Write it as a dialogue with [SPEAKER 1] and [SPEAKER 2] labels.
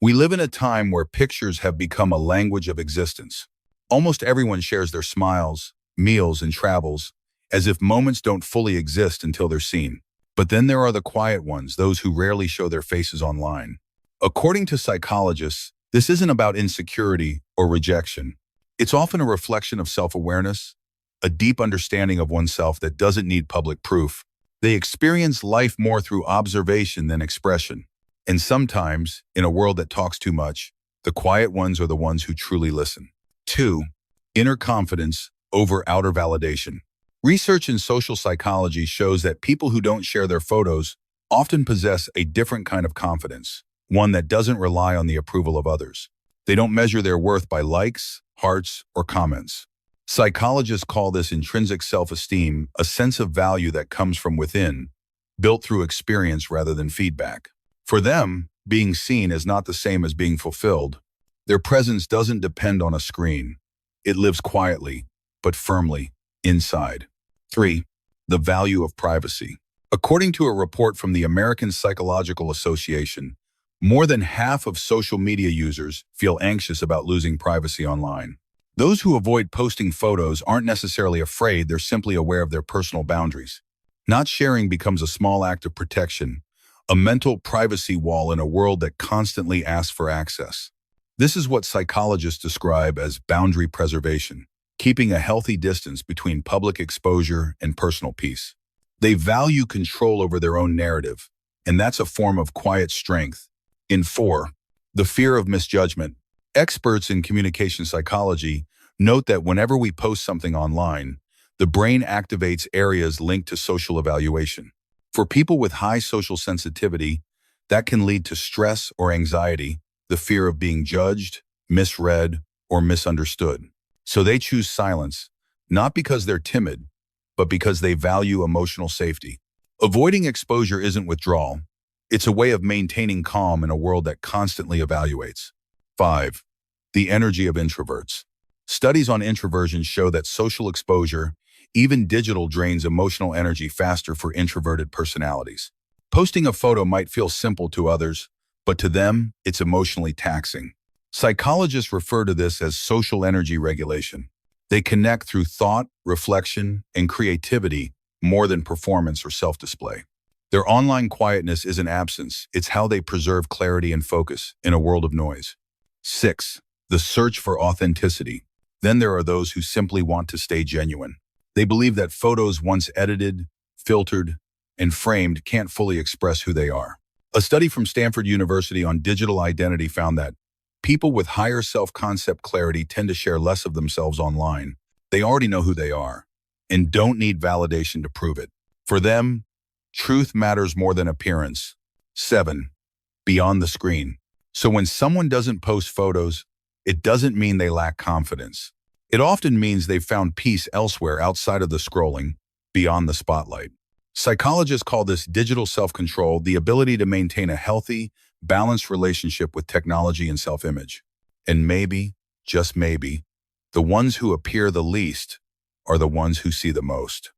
[SPEAKER 1] We live in a time where pictures have become a language of existence. Almost everyone shares their smiles, meals, and travels, as if moments don't fully exist until they're seen. But then there are the quiet ones, those who rarely show their faces online. According to psychologists, this isn't about insecurity or rejection. It's often a reflection of self-awareness, a deep understanding of oneself that doesn't need public proof. They experience life more through observation than expression. And sometimes, in a world that talks too much, the quiet ones are the ones who truly listen. 2. Inner confidence over outer validation. Research in social psychology shows that people who don't share their photos often possess a different kind of confidence, one that doesn't rely on the approval of others. They don't measure their worth by likes, hearts, or comments. Psychologists call this intrinsic self-esteem, a sense of value that comes from within, built through experience rather than feedback. For them, being seen is not the same as being fulfilled. Their presence doesn't depend on a screen. It lives quietly, but firmly, inside. 3. The value of privacy. According to a report from the American Psychological Association, more than half of social media users feel anxious about losing privacy online. Those who avoid posting photos aren't necessarily afraid, they're simply aware of their personal boundaries. Not sharing becomes a small act of protection, a mental privacy wall in a world that constantly asks for access. This is what psychologists describe as boundary preservation, keeping a healthy distance between public exposure and personal peace. They value control over their own narrative, and that's a form of quiet strength. In 4, the fear of misjudgment. Experts in communication psychology note that whenever we post something online, the brain activates areas linked to social evaluation. For people with high social sensitivity, that can lead to stress or anxiety, the fear of being judged, misread, or misunderstood. So they choose silence, not because they're timid, but because they value emotional safety. Avoiding exposure isn't withdrawal. It's a way of maintaining calm in a world that constantly evaluates. 5. The energy of introverts. Studies on introversion show that social exposure, even digital, drains emotional energy faster for introverted personalities. Posting a photo might feel simple to others, but to them, it's emotionally taxing. Psychologists refer to this as social energy regulation. They connect through thought, reflection, and creativity more than performance or self-display. Their online quietness isn't absence, it's how they preserve clarity and focus in a world of noise. 6. The search for authenticity. Then there are those who simply want to stay genuine. They believe that photos once edited, filtered, and framed can't fully express who they are. A study from Stanford University on digital identity found that people with higher self-concept clarity tend to share less of themselves online. They already know who they are and don't need validation to prove it. For them, truth matters more than appearance. 7. Beyond the screen. So when someone doesn't post photos, it doesn't mean they lack confidence. It often means they've found peace elsewhere outside of the scrolling, beyond the spotlight. Psychologists call this digital self-control, the ability to maintain a healthy, balanced relationship with technology and self-image. And maybe, just maybe, the ones who appear the least are the ones who see the most.